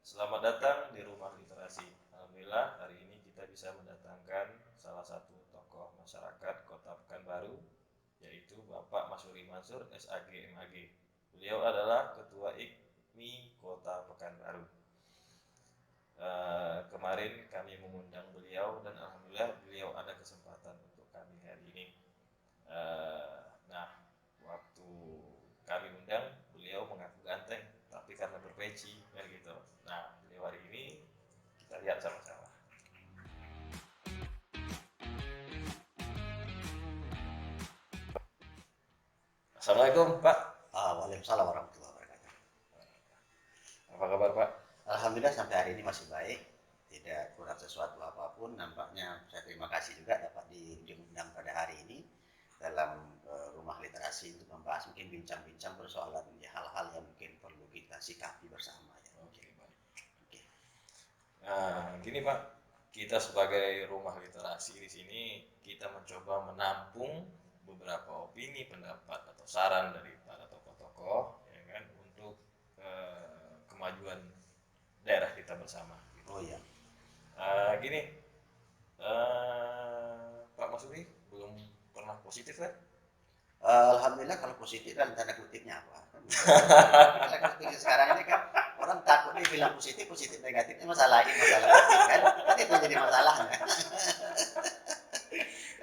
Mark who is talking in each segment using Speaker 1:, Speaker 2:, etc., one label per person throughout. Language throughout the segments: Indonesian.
Speaker 1: Selamat datang di Rumah Literasi. Alhamdulillah hari ini kita bisa mendatangkan salah satu tokoh masyarakat Kota Pekanbaru, yaitu Bapak Masuri Mansur SAG MAG. Beliau adalah Ketua IKMI Kota Pekanbaru. Kemarin kami mengundang beliau dan alhamdulillah beliau ada kesempatan untuk kami hari ini. Nah, waktu kami undang beliau mengaku ganteng, tapi karena berpeci kan gitu. Nah, beliau hari ini kita lihat sama-sama. Assalamualaikum Pak.
Speaker 2: Waalaikumsalam warahmatullahi wabarakatuh.
Speaker 1: Apa kabar Pak?
Speaker 2: Alhamdulillah sampai hari ini masih baik, tidak kurang sesuatu apapun. Nampaknya saya terima kasih juga dapat diundang pada hari ini dalam rumah literasi untuk membahas mungkin bincang-bincang persoalan hal-hal yang mungkin perlu kita sikapi bersama ya.
Speaker 1: Oke, baik.
Speaker 2: Oke.
Speaker 1: Nah, gini Pak, kita sebagai rumah literasi di sini kita mencoba menampung beberapa opini, pendapat atau saran dari para tokoh-tokoh, ya kan, untuk kemajuan daerah kita bersama. Gitu.
Speaker 2: Oh iya.
Speaker 1: Gini, Pak Masuri belum pernah positif kan?
Speaker 2: Alhamdulillah kalau positif dan tanda kutipnya apa? Tanda kutip sekarang ini kan orang takut nih bilang positif, positif negatifnya masalah ini masalah itu kan? Kan itu jadi masalahnya.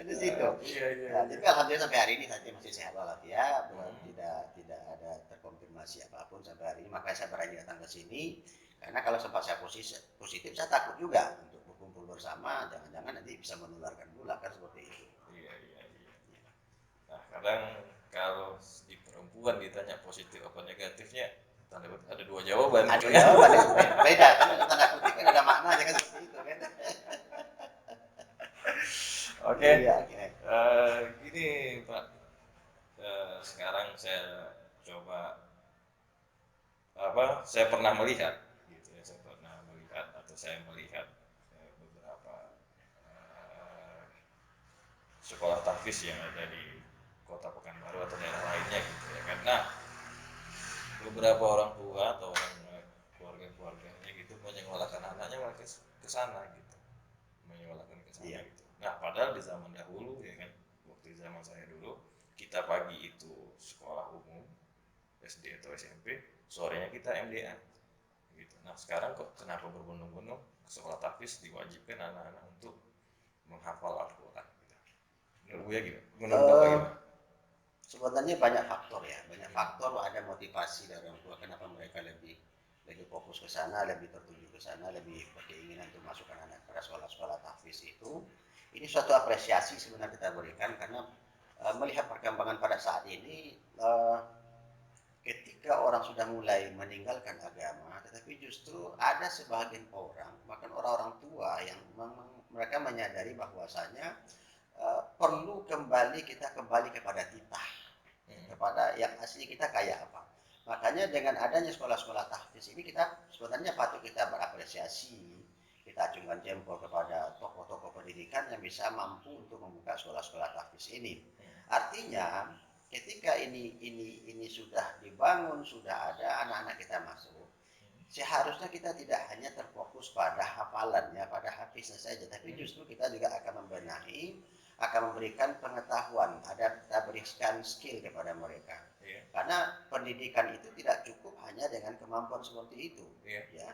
Speaker 2: Di situ.
Speaker 1: Iya, iya,
Speaker 2: Nah,
Speaker 1: iya.
Speaker 2: tapi alhamdulillah sampai hari ini saya masih sehat walafiat, belum tidak ada terkonfirmasi apapun sampai hari ini. Makanya saya berani datang ke sini karena kalau sempat saya positif saya takut juga untuk berkumpul bersama, jangan-jangan nanti bisa menularkan pula kan seperti itu.
Speaker 1: Iya, iya, iya. Nah, kadang kalau di perempuan ditanya positif apa negatifnya, ada dua jawaban.
Speaker 2: Ada jawaban yang beda kan, tanda kutip kan ada maknanya kan seperti itu kan.
Speaker 1: Oke.
Speaker 2: Iya, oke.
Speaker 1: Gini Pak, sekarang saya coba saya pernah melihat gitu ya, saya pernah melihat atau saya melihat beberapa eh, sekolah tahfiz yang ada di Kota Pekanbaru atau daerah lainnya gitu ya, karena beberapa orang tua atau orang keluarga-keluarganya gitu menyekolahkan anaknya mereka ke sana gitu, menyekolahkan ke sana
Speaker 2: Iya.
Speaker 1: gitu. Nah, padahal di zaman dahulu ya kan, waktu zaman saya dulu, kita pagi itu sekolah umum SD atau SMP, sorenya kita MDA gitu. Nah, sekarang kok kenapa berbondong-bondong sekolah tahfiz diwajibkan anak-anak untuk menghafal Al-Quran gitu. Menurut gue gimana? Menurut Bapak
Speaker 2: Eh,
Speaker 1: gimana?
Speaker 2: Sebenarnya banyak faktor ya, banyak faktor ada motivasi dari orang tua kenapa mereka lebih fokus ke sana, lebih tertuju ke sana, lebih berkeinginan untuk masukkan anak pada sekolah-sekolah tahfiz itu. Ini suatu apresiasi sebenarnya kita berikan karena melihat perkembangan pada saat ini ketika orang sudah mulai meninggalkan agama, tetapi justru ada sebagian orang, bahkan orang-orang tua yang mereka menyadari bahwasanya perlu kita kembali kepada titah, kepada yang asli kita kayak apa. Makanya dengan adanya sekolah-sekolah tahfiz ini kita sebenarnya patut kita berapresiasi, kita acungkan jempol kepada tokoh-tokoh pendidikan yang bisa mampu untuk membuka sekolah-sekolah tahfiz ini. Artinya ketika ini sudah dibangun, sudah ada anak-anak kita masuk, seharusnya kita tidak hanya terfokus pada hafalannya, pada hafiznya saja, tapi justru kita juga akan membenahi, akan memberikan pengetahuan, kita berikan skill kepada mereka. Karena pendidikan itu tidak cukup hanya dengan kemampuan seperti itu. Ya.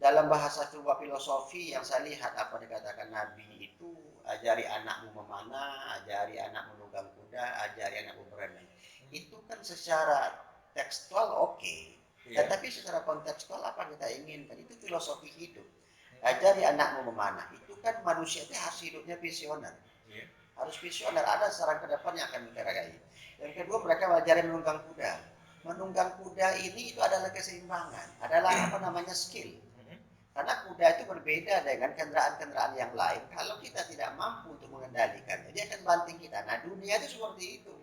Speaker 2: Dalam bahasa sebuah filosofi yang saya lihat apa dikatakan Nabi itu, ajari anakmu memanah, ajari anakmu menunggang kuda, ajari anakmu berenang. Itu kan secara tekstual oke. Tetapi secara kontekstual apa kita inginkan? Itu filosofi hidup. Ajari anakmu memanah. Itu kan manusia itu harus hidupnya visioner. Harus visioner. Ada saran ke depan yang akan kita ragai. Yang kedua mereka belajar menunggang kuda. Menunggang kuda ini itu adalah keseimbangan. Adalah apa namanya skill. Karena kuda itu berbeda dengan kendaraan-kendaraan yang lain. Kalau kita tidak mampu untuk mengendalikannya, dia akan banting kita. Nah dunia itu seperti itu.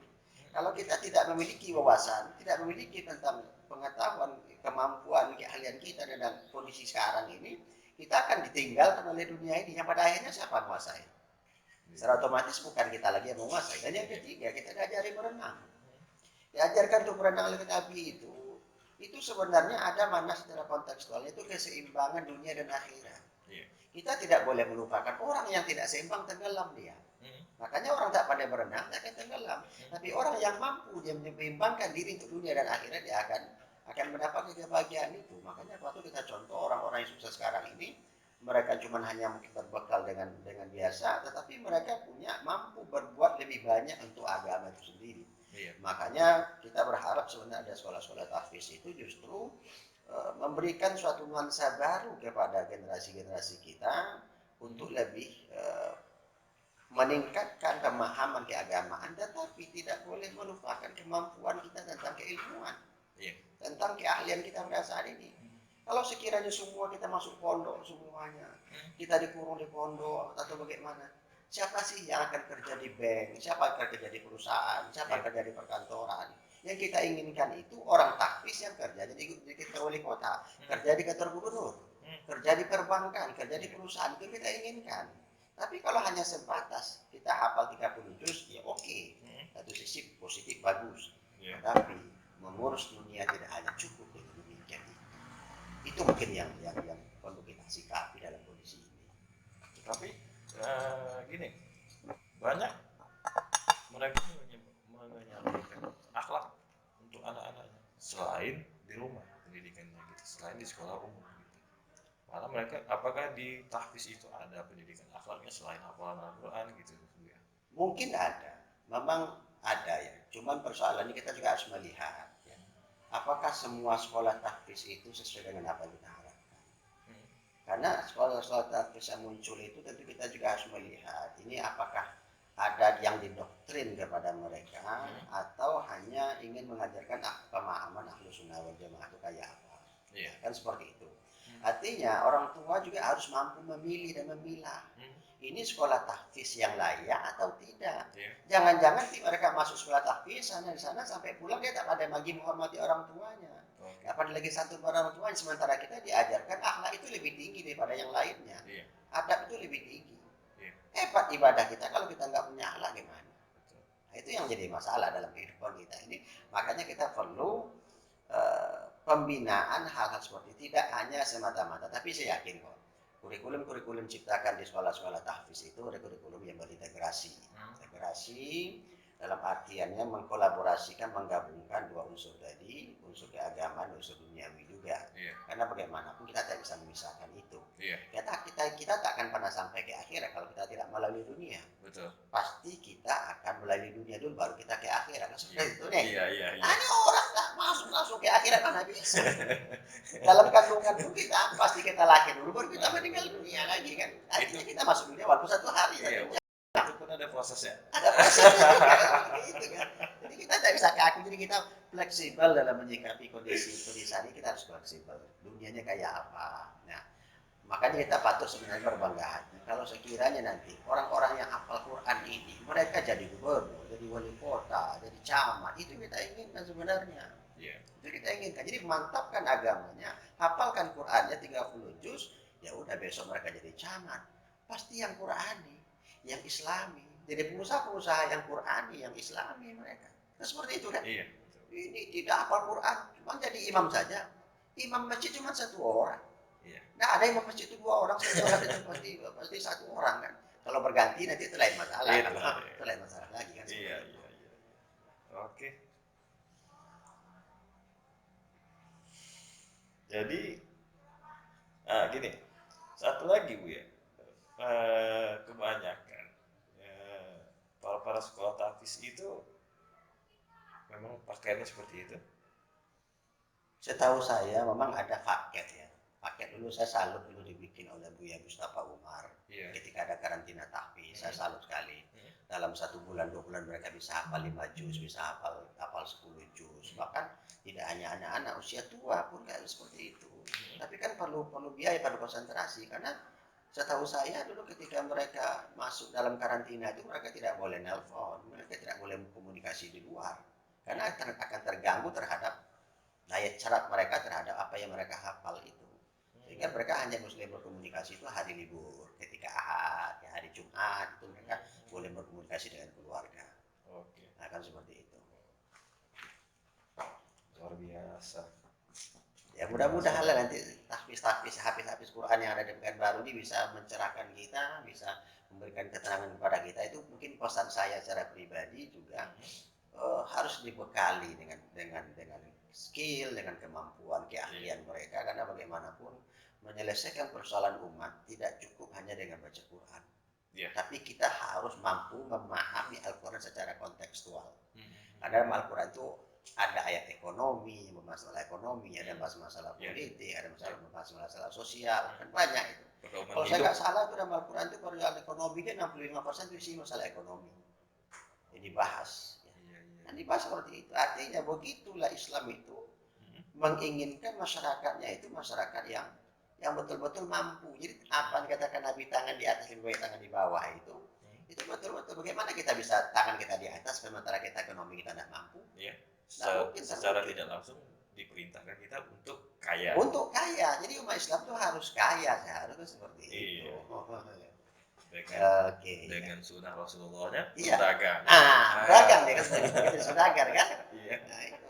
Speaker 2: Kalau kita tidak memiliki wawasan, tidak memiliki tentang pengetahuan, kemampuan, keahlian kita dalam kondisi sekarang ini, kita akan ditinggalkan oleh dunia ini. Yang pada akhirnya siapa menguasai? Secara otomatis bukan kita lagi yang menguasai. Dan yang ketiga, kita diajari berenang. Diajarkan untuk berenang oleh Nabi itu Itu sebenarnya ada makna secara kontekstual, itu keseimbangan dunia dan akhirat.
Speaker 1: Iya.
Speaker 2: Kita tidak boleh melupakan orang yang tidak seimbang tenggelam dia. Makanya orang tak pandai berenang dia akan tenggelam. Tapi orang yang mampu dia menyeimbangkan diri untuk dunia dan akhirat dia akan mendapatkan kebahagiaan itu. Makanya waktu kita contoh orang-orang yang sukses sekarang ini, mereka cuma hanya mungkin berbekal dengan biasa, tetapi mereka punya mampu berbuat lebih banyak untuk agama itu sendiri. Iya. Makanya kita berharap sebenarnya ada sekolah-sekolah tahfiz itu justru memberikan suatu nuansa baru kepada generasi-generasi kita untuk lebih meningkatkan pemahaman keagamaan, tetapi tidak boleh melupakan kemampuan kita tentang keilmuan, tentang keahlian kita pada saat ini. Kalau sekiranya semua kita masuk pondok semuanya, kita dikurung di pondok atau bagaimana, siapa sih yang akan kerja di bank, siapa yang akan kerja di perusahaan, siapa yang kerja di perkantoran? Yang kita inginkan itu orang tahfiz yang kerja jadi wali kota, kerja di kantor gubernur, kerja di perbankan, kerja di perusahaan, itu kita inginkan. Tapi kalau hanya sebatas kita hafal 30 juz, ya oke. Satu sisi positif bagus. Tapi mengurus dunia tidak hanya cukup dengan demikian. Itu mungkin yang perlu kita sikapi dalam kondisi ini.
Speaker 1: Tapi gini, banyak mereka menyampaikan akhlak untuk anak-anaknya selain di rumah pendidikannya gitu, selain di sekolah umum. Malah mereka, apakah di tahfiz itu ada pendidikan akhlaknya selain hafalan Al-Quran gitu ya?
Speaker 2: Mungkin ada, memang ada ya. Cuman persoalannya kita juga harus melihat ya. Apakah semua sekolah tahfiz itu sesuai dengan apa yang kita harapkan? Karena sekolah-sekolah tahfiz yang muncul itu tentu kita juga harus melihat ini apakah ada yang didoktrin kepada mereka atau hanya ingin mengajarkan pemahaman Ahlus Sunnah wal Jamaah itu kayak apa? Yeah. Kan seperti itu. Artinya orang tua juga harus mampu memilih dan memilah. Ini sekolah tahfiz yang layak atau tidak. Jangan-jangan mereka masuk sekolah tahfiz sana di sana sampai pulang dia tak pada lagi menghormati orang tuanya. Tak pada lagi satu orang tuanya, sementara kita diajarkan akhlak itu lebih tinggi daripada yang lainnya. Adab itu lebih tinggi. Hebat ibadah kita kalau kita nggak punya akhlak gimana? Nah, itu yang jadi masalah dalam kehidupan kita ini. Makanya kita perlu pembinaan hal-hal seperti itu, tidak hanya semata-mata, tapi saya yakin kok kurikulum ciptakan di sekolah-sekolah tahfiz itu kurikulum yang berintegrasi. Integrasi dalam artiannya mengkolaborasikan, menggabungkan dua unsur tadi, unsur keagamaan, unsur duniawi juga. Karena bagaimanapun kita tidak bisa memisahkan itu. Kita tak akan pernah sampai ke akhirat kalau kita tidak melalui dunia. Betul. Pasti kita akan melalui dunia dulu baru kita ke akhirat. Kan seperti itu nih. Hanya orang tak masuk langsung ke akhirat mana bisa. Dalam kandungan pun kita pasti kita lahir dulu baru kita meninggal dunia lagi kan. Artinya kita masuk dunia walaupun satu hari.
Speaker 1: Itu pun ada prosesnya.
Speaker 2: Ada prosesnya gitu kan. Jadi kita tidak bisa kaku, jadi kita fleksibel dalam menyikapi kondisi ini. Kita harus fleksibel. Dunianya kayak apa. Nah, makanya kita patut sebenarnya berbangga hati. Kalau sekiranya nanti orang-orang yang hafal Quran ini mereka jadi gubernur, jadi wali kota, jadi camat, itu kita inginkan sebenarnya. Itu kita inginkan. Jadi mantapkan agamanya, hafalkan Qurannya 30 juz, ya udah besok mereka jadi camat. Pasti yang Qurani, yang Islami. Jadi pengusaha-pengusaha yang Qurani, yang Islami mereka. Nah, seperti itu kan? Iya. Ini tidak hafal Quran, cuma jadi imam saja. Imam masjid cuma satu orang. Nah, ada imam masjid itu 2 orang, satu orang itu pasti 1 orang kan. Kalau berganti nanti itu lain masalah. Itu lain masalah lagi kan.
Speaker 1: Iya. Oke. Jadi gini, satu lagi Bu ya. Kebanyakan para sekolah tahfiz itu memang pakaiannya seperti itu.
Speaker 2: Setahu saya memang ada paket ya. Paket dulu saya salut dulu dibikin oleh Buya Mustafa Umar. Ketika ada karantina tahfiz, saya salut sekali. Dalam 1 bulan 2 bulan mereka bisa hafal 5 juz, bisa hafal 10 juz. Bahkan tidak hanya anak-anak, usia tua pun kayak seperti itu. Tapi kan perlu biaya, perlu konsentrasi karena setahu saya dulu ketika mereka masuk dalam karantina itu mereka tidak boleh nelpon, mereka tidak boleh komunikasi di luar karena akan terganggu terhadap daya cerap mereka terhadap apa yang mereka hafal itu. Sehingga mereka hanya boleh berkomunikasi itu hari libur, ketika Ahad, ya hari Jumat itu mereka boleh berkomunikasi dengan keluarga. Oke. Nah, kan seperti itu.
Speaker 1: Luar biasa.
Speaker 2: Ya mudah-mudahan lah nanti hafiz Quran yang ada di Pekanbaru ini bisa mencerahkan kita, bisa memberikan keterangan kepada kita. Itu mungkin pesan saya secara pribadi juga harus dibekali dengan skill, dengan kemampuan, keahlian mereka, karena bagaimanapun menyelesaikan persoalan umat tidak cukup hanya dengan baca Quran. Tapi kita harus mampu memahami Al-Quran secara kontekstual. Karena dalam Al-Quran itu ada ayat ekonomi, masalah ekonomi, ada masalah politik, ada masalah sosial, kan banyak itu. Kalau saya nggak salah itu dalam Al-Quran itu persoalan ekonomi kan 65% itu isi masalah ekonomi yang dibahas. Dan dibahas seperti itu. Artinya begitulah Islam itu menginginkan masyarakatnya itu masyarakat yang betul-betul mampu. Jadi apa yang dikatakan Nabi tangan di atas lebih baik tangan di bawah itu betul-betul bagaimana kita bisa tangan kita di atas sementara kita ekonomi kita tidak mampu.
Speaker 1: Secara tidak langsung diperintahkan kita untuk kaya.
Speaker 2: Untuk kaya. Jadi umat Islam itu harus kaya, seharusnya seperti itu.
Speaker 1: Dengan sunnah Rasulullah-nya berdagang.
Speaker 2: Berdagang dia kan begitu saudagar kan? Nah, itu.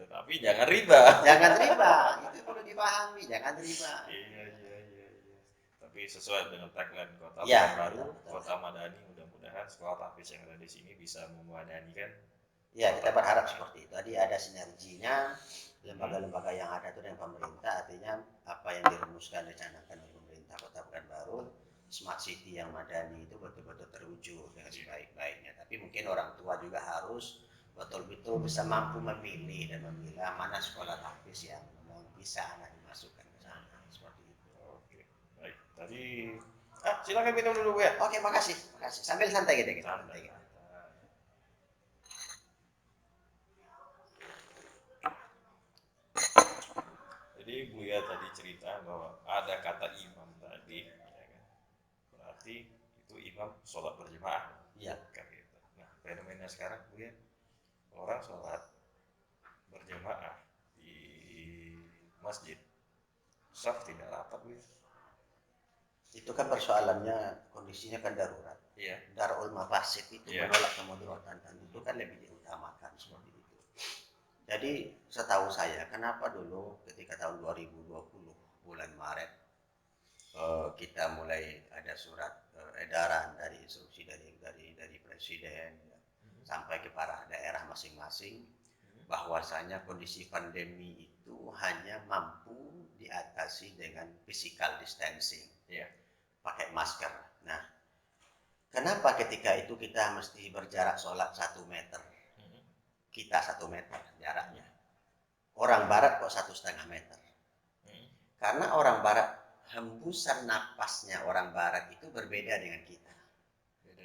Speaker 1: Tetapi jangan riba.
Speaker 2: Jangan riba. Itu perlu dipahami, jangan riba.
Speaker 1: Iya. Tapi sesuai dengan tagline Kota Pekanbaru, Kota Madani, mudah-mudahan sekolah tahfiz yang ada di sini bisa memadanikan.
Speaker 2: Ya, kita berharap seperti itu. Tadi ada sinerginya lembaga-lembaga yang ada itu dengan pemerintah, artinya apa yang dirumuskan dicanangkan oleh pemerintah Kota Pekanbaru, smart city yang madani itu betul-betul terwujud dengan sebaik-baiknya. Tapi mungkin orang tua juga harus betul-betul bisa mampu memilih dan memilah mana sekolah tahfiz yang memang bisa anak dimasukkan ke sana, seperti itu.
Speaker 1: Oke, baik. Tadi silakan minum dulu ya.
Speaker 2: Oke, makasih. Sambil santai gitu. Santai.
Speaker 1: Jadi Buya tadi cerita bahwa ada kata imam tadi, ya kan? Berarti itu imam sholat berjamaah.
Speaker 2: Iya.
Speaker 1: Nah, fenomena sekarang Buya, orang sholat berjamaah di masjid, saf tidak rapat Buya.
Speaker 2: Itu kan persoalannya kondisinya kan darurat.
Speaker 1: Iya.
Speaker 2: Darul mafasid itu menolak kemudaratan dan itu kan lebih diutamakan seperti itu. Jadi setahu saya kenapa dulu ketika tahun 2020 bulan Maret kita mulai ada surat edaran dari instruksi dari presiden sampai ke para daerah masing-masing bahwasanya kondisi pandemi itu hanya mampu diatasi dengan physical distancing, pakai masker. Nah, kenapa ketika itu kita mesti berjarak sholat 1 meter? Kita 1 meter jaraknya. Orang barat kok 1,5 meter. Karena orang barat, hembusan napasnya orang barat itu berbeda dengan kita.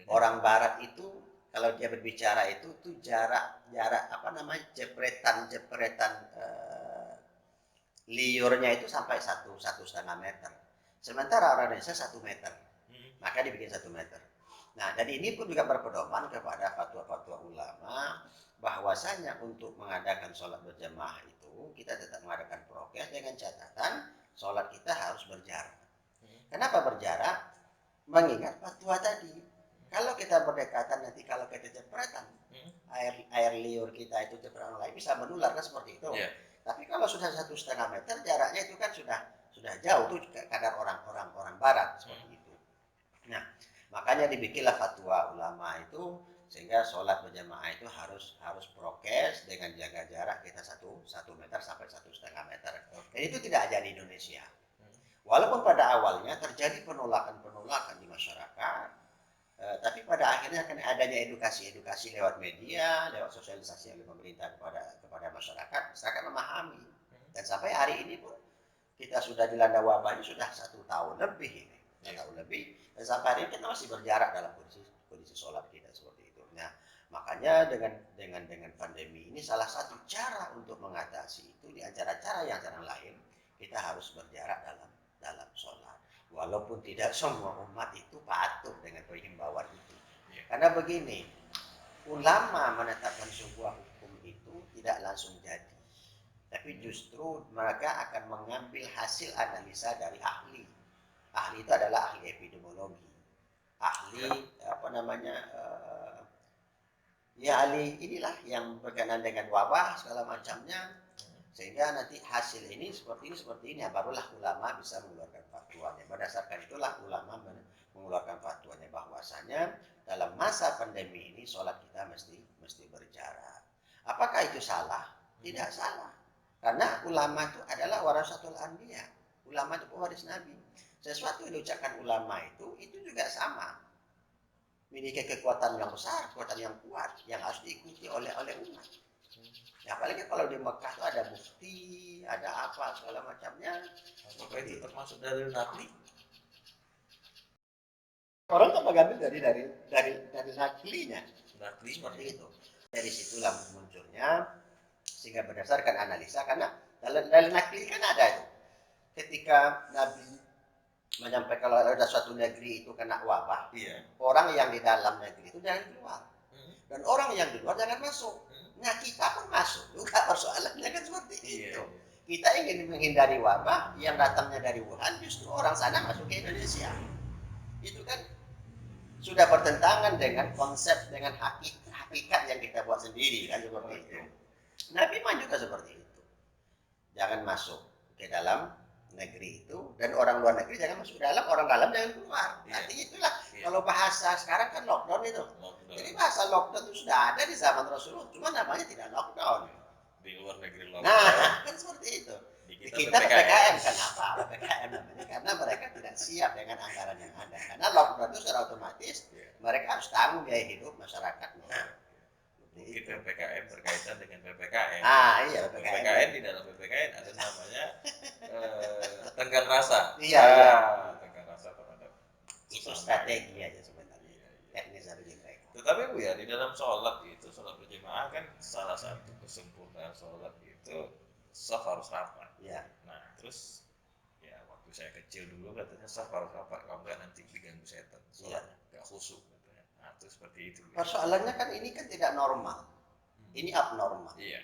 Speaker 2: Orang barat itu kalau dia berbicara itu jarak jepretan liurnya itu sampai 1,5 meter. Sementara orang Indonesia 1 meter. Maka dibikin 1 meter. Nah, jadi ini pun juga berpedoman kepada fatwa-fatwa ulama bahwasanya untuk mengadakan sholat berjamaah itu kita tetap mengadakan prokes dengan catatan sholat kita harus berjarak. Kenapa berjarak? Mengingat fatwa tadi. Kalau kita berdekatan nanti kalau kita jepretan air liur kita itu jepretan lain bisa menular kan seperti itu. Tapi kalau sudah 1,5 meter jaraknya itu kan sudah jauh tuh kadar orang barat seperti itu. Nah, makanya dibikinlah fatwa ulama itu sehingga sholat berjamaah itu harus prokes dengan jaga jarak kita 1 meter sampai 1,5 meter. Dan itu tidak ada di Indonesia. Walaupun pada awalnya terjadi penolakan di masyarakat, tapi pada akhirnya kan adanya edukasi lewat media, lewat sosialisasi oleh pemerintah kepada masyarakat memahami. Dan sampai hari ini pun kita sudah dilanda wabah ini sudah 1 tahun lebih ini. 1 tahun lebih. Dan sampai hari ini kita masih berjarak dalam kondisi sholat kita seperti itu. Nah, makanya dengan pandemi ini salah satu cara untuk mengatasi itu di antara cara yang lain kita harus berjarak dalam sholat. Walaupun tidak semua umat itu patuh dengan himbauan itu. Karena begini, ulama menetapkan sebuah hukum itu tidak langsung jadi. Tapi justru mereka akan mengambil hasil analisa dari ahli. Ahli itu adalah ahli epidemiologi. Ahli ahli inilah yang berkenaan dengan wabah segala macamnya. Sehingga nanti hasil ini, seperti ini, ya barulah ulama bisa mengeluarkan fatwanya. Berdasarkan itulah ulama mengeluarkan fatwanya bahwasanya dalam masa pandemi ini sholat kita mesti berjarak. Apakah itu salah? Tidak salah. Karena ulama itu adalah warasatul anbiya. Ulama itu pewaris Nabi. Sesuatu yang diucapkan ulama itu juga sama. Memiliki kekuatan yang besar, kekuatan yang kuat, yang harus diikuti oleh umat. Ya, apalagi kalau di Mekah itu ada bukti, ada apa segala macamnya.
Speaker 1: Apakah itu termasuk dalil nakli?
Speaker 2: Orang tak mengambil dari naklinya.
Speaker 1: Nakli
Speaker 2: Seperti itu. Dari situlah munculnya, sehingga berdasarkan analisa, karena dalam nakli kan ada itu. Ketika Nabi menyampaikan kalau ada suatu negeri itu kena wabah,
Speaker 1: iya,
Speaker 2: orang yang di dalam negeri itu jangan keluar, dan orang yang di luar jangan masuk. Nah, kita pun masuk juga, persoalannya kan seperti itu. Kita ingin menghindari wabah yang datangnya dari Wuhan, justru orang sana masuk ke Indonesia. Itu kan sudah bertentangan dengan konsep, dengan hakikat yang kita buat sendiri kan, seperti itu. Nabi mah juga seperti itu. Jangan masuk ke dalam negeri itu, dan orang luar negeri jangan masuk ke dalam, orang dalam jangan keluar. Artinya itulah, kalau bahasa sekarang kan lockdown itu. Jadi bahasa lockdown itu sudah ada di zaman Rasulullah, cuma namanya tidak lockdown.
Speaker 1: Di luar negeri lockdown.
Speaker 2: Nah, kan seperti itu. Di kita PPKM. Kenapa PPKM namanya? Karena mereka tidak siap dengan anggaran yang ada. Karena lockdown itu secara otomatis mereka harus tanggung biaya hidup masyarakat.
Speaker 1: Mungkin PPKM berkaitan dengan PPKN.
Speaker 2: Iya,
Speaker 1: PPKN di dalam PPKN ada namanya tenggang rasa.
Speaker 2: Iya.
Speaker 1: Tenggang rasa terhadap
Speaker 2: itu strategi aja sebenarnya. Teknis harus mereka.
Speaker 1: Tetapi Bu ya, di dalam sholat itu, sholat berjamaah kan salah satu kesempurnaan sholat itu saf harus rapat.
Speaker 2: Iya.
Speaker 1: Nah, terus ya waktu saya kecil dulu katanya saf harus rapat, kalau enggak nanti diganggu setan. Sholatnya enggak khusyuk katanya. Nah, itu seperti itu.
Speaker 2: Persoalannya kan ini kan tidak normal. Ini abnormal.
Speaker 1: Iya.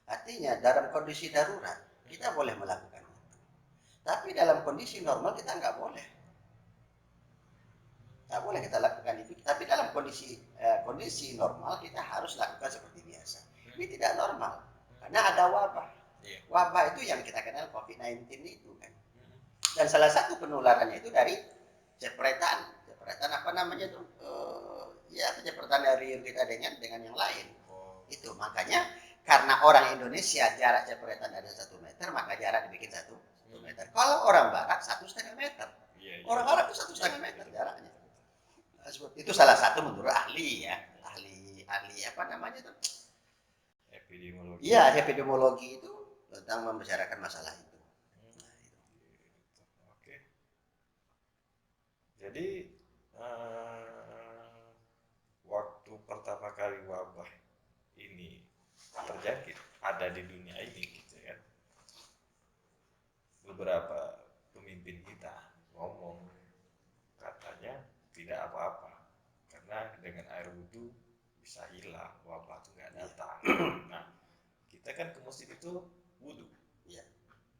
Speaker 2: Artinya dalam kondisi darurat kita boleh melakukan itu. Tapi dalam kondisi normal kita nggak boleh. Nggak boleh kita lakukan itu. Tapi dalam kondisi normal kita harus lakukan seperti biasa. Ini tidak normal karena ada wabah. Wabah itu yang kita kenal COVID-19 itu kan. Dan salah satu penularannya itu dari cepretan apa namanya itu? Ya cepretan dari kita dengan yang lain. Itu makanya karena orang Indonesia jarak cepretan ada 1 meter, maka jarak dibikin 1 meter. Kalau orang Barat 1,5 meter. Orang Arab itu 1,5 meter jaraknya. Itu salah satu menurut ahli ya, ahli apa namanya itu?
Speaker 1: Epidemiologi.
Speaker 2: Iya, epidemiologi itu tentang membicarakan masalah itu. Nah, itu.
Speaker 1: Oke. Jadi waktu pertama kali wabah ini terjangkit ada di dunia ini gitu kan, beberapa pemimpin kita ngomong katanya tidak apa-apa karena dengan air wudhu bisa hilang, wabah itu nggak datang. Nah, kita kan ke masjid itu wudhu,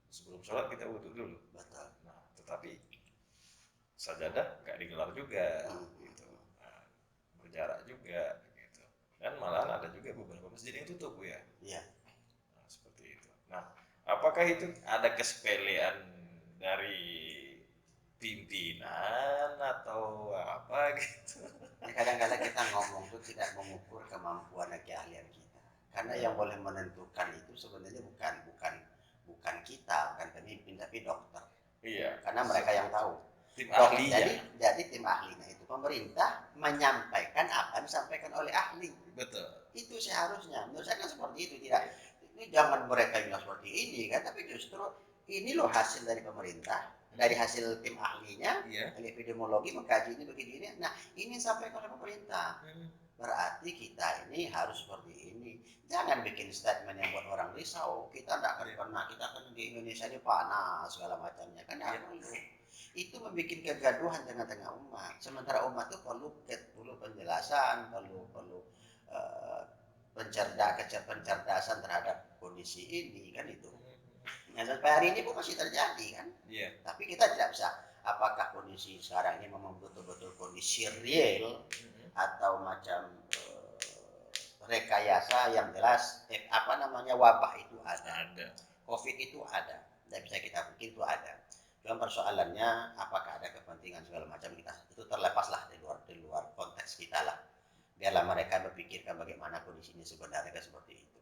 Speaker 1: sebelum sholat kita wudhu dulu. Nah, tetapi sajadah nggak digelar juga gitu. Nah, berjarak juga gitu. Dan malahan ada juga beberapa masjid yang tutup ya.
Speaker 2: Iya.
Speaker 1: Nah, seperti itu. Nah, apakah itu ada kesepelean dari pimpinan atau apa gitu?
Speaker 2: Kadang-kadang kita ngomong itu tidak mengukur kemampuan dan keahlian kita. Karena yang boleh menentukan itu sebenarnya bukan kita, bukan pemimpin, tapi dokter.
Speaker 1: Iya.
Speaker 2: Karena mereka yang tahu.
Speaker 1: Tim ahlinya.
Speaker 2: Jadi tim ahlinya itu pemerintah menyampaikan apa yang disampaikan oleh ahli.
Speaker 1: Betul.
Speaker 2: Itu seharusnya. Menurut saya kan seperti itu. Tidak. Ini jangan mereka bilang seperti ini kan, tapi justru ini loh hasil dari pemerintah, dari hasil tim ahlinya, ahli epidemiologi mengkaji ini begini. Nah, ini disampaikan oleh pemerintah. Berarti kita ini harus seperti ini. Jangan bikin statement yang buat orang risau. Kita tidak akan pernah, kita akan di Indonesia ini panas segala macamnya. Kan tidak perlu. Itu membuat kegaduhan tengah-tengah umat. Sementara umat itu perlu penjelasan, perlu pencerdasan terhadap kondisi ini kan itu. Nah, sampai hari ini pun masih terjadi kan. Tapi kita tidak bisa. Apakah kondisi sekarang ini memang betul-betul kondisi real atau macam rekayasa yang jelas, wabah itu ada,
Speaker 1: Ada.
Speaker 2: COVID itu ada, dan bisa kita pikir itu ada. Cuma persoalannya apakah ada kepentingan segala macam, kita itu terlepaslah di luar konteks kita lah. Biarlah mereka berpikirkan bagaimana kondisinya sebenarnya seperti itu.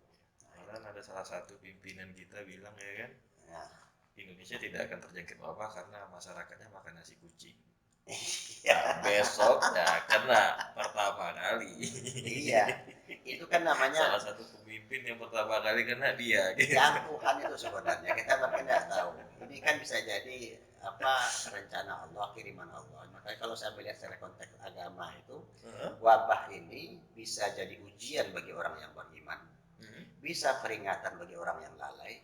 Speaker 1: Karena ada salah satu pimpinan kita bilang ya kan,
Speaker 2: Nah,
Speaker 1: Indonesia tidak akan terjangkit wabah karena masyarakatnya makan nasi kucing.
Speaker 2: iya.
Speaker 1: Nah, besok ya kena pertama kali.
Speaker 2: Iya, itu kan namanya
Speaker 1: Salah satu pemimpin yang pertama kali kena dia. Gitu.
Speaker 2: jangkukan itu sebenarnya. Kita bahkan nggak tahu. Ini kan bisa jadi rencana Allah, kiriman Allah. Makanya kalau saya melihat secara konteks agama itu, wabah ini bisa jadi ujian bagi orang yang beriman, bisa peringatan bagi orang yang lalai,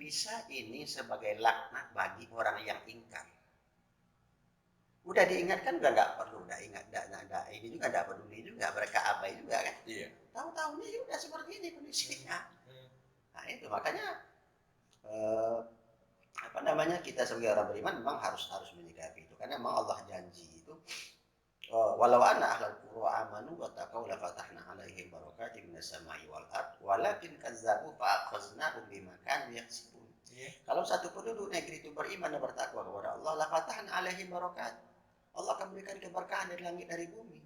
Speaker 2: bisa ini sebagai laknat bagi orang yang ingkar. Udah diingatkan udah nggak perlu, udah ingat, ini juga nggak peduli juga, mereka abai juga kan.
Speaker 1: Iya.
Speaker 2: Tahu-tahunya ya udah seperti ini kondisinya. Nah itu makanya kita sebagai orang beriman memang harus menyikapi itu, karena memang Allah janji itu walau anna ahlal qura amanu wa taqaw la fatahna alaihim barakatin minas samai wal ard walakin kazzabu fa akhadnahum bima kanu yaksibun. Kalau satu penduduk negeri itu beriman dan bertakwa kepada Allah, la fatahna alaihim barakat, Allah akan berikan keberkahan dari langit dari bumi.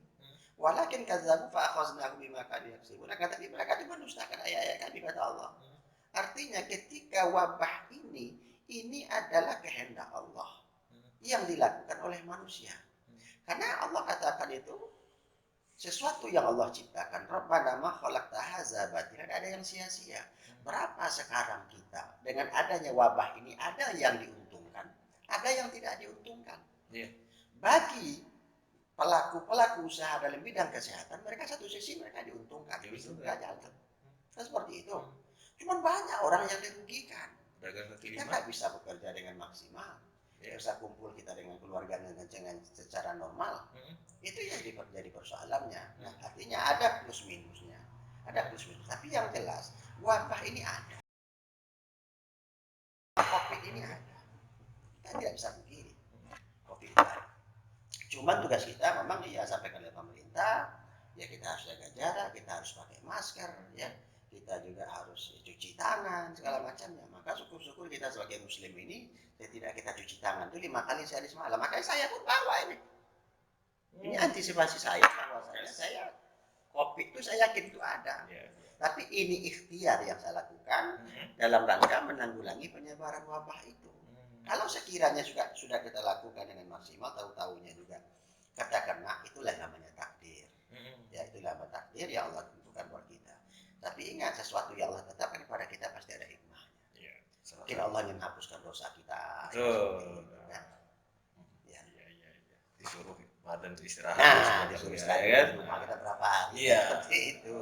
Speaker 2: Walakin kazzabu fa akhadnahum bima kanu yaksibun. Kata mereka mendustakan ayat-ayat kami, kata Allah. Artinya ketika wabah ini adalah kehendak Allah yang dilakukan oleh manusia. Karena Allah katakan itu sesuatu yang Allah ciptakan. Rabbana ma khalaqta hadza batila, tidak ada yang sia-sia. Berapa sekarang kita dengan adanya wabah ini, ada yang diuntungkan, ada yang tidak diuntungkan. Bagi pelaku usaha dalam bidang kesehatan, mereka satu sisi mereka diuntungkan, bisnisnya jalan. Seperti itu. Cuman banyak orang yang dirugikan. Kita nggak bisa bekerja dengan maksimal. Bisa kumpul kita dengan keluarga dengan secara normal. Itu yang jadi persoalannya. Nah, artinya ada plus minusnya. Ada plus minus. Tapi yang jelas, wabah ini ada. COVID ini ada. Kita tidak bisa pungkiri. COVID itu ada. Cuman tugas kita memang sampaikan oleh pemerintah, ya kita harus jaga jarak, kita harus pakai masker, ya. Kita juga harus cuci tangan segala macamnya. Maka syukur-syukur kita sebagai muslim ini tidak kita cuci tangan itu 5 kali sehari semalam. Makanya saya pun bawa ini. Ini antisipasi saya bahwasanya saya COVID itu saya yakin itu ada. Tapi ini ikhtiar yang saya lakukan dalam rangka menanggulangi penyebaran wabah itu. Kalau sekiranya sudah kita lakukan dengan maksimal, tahu-tahunya juga katakanlah itulah namanya takdir. Ya itulah namanya takdir yang Allah tentukan buat kita. Tapi ingat, sesuatu yang Allah tetapkan kepada kita pasti ada hikmahnya. Mungkin Allah ingin hapuskan dosa kita.
Speaker 1: Disuruh badan itu istirahat.
Speaker 2: Nah, disuruh istirahat di rumah kita berapa hari. Seperti itu.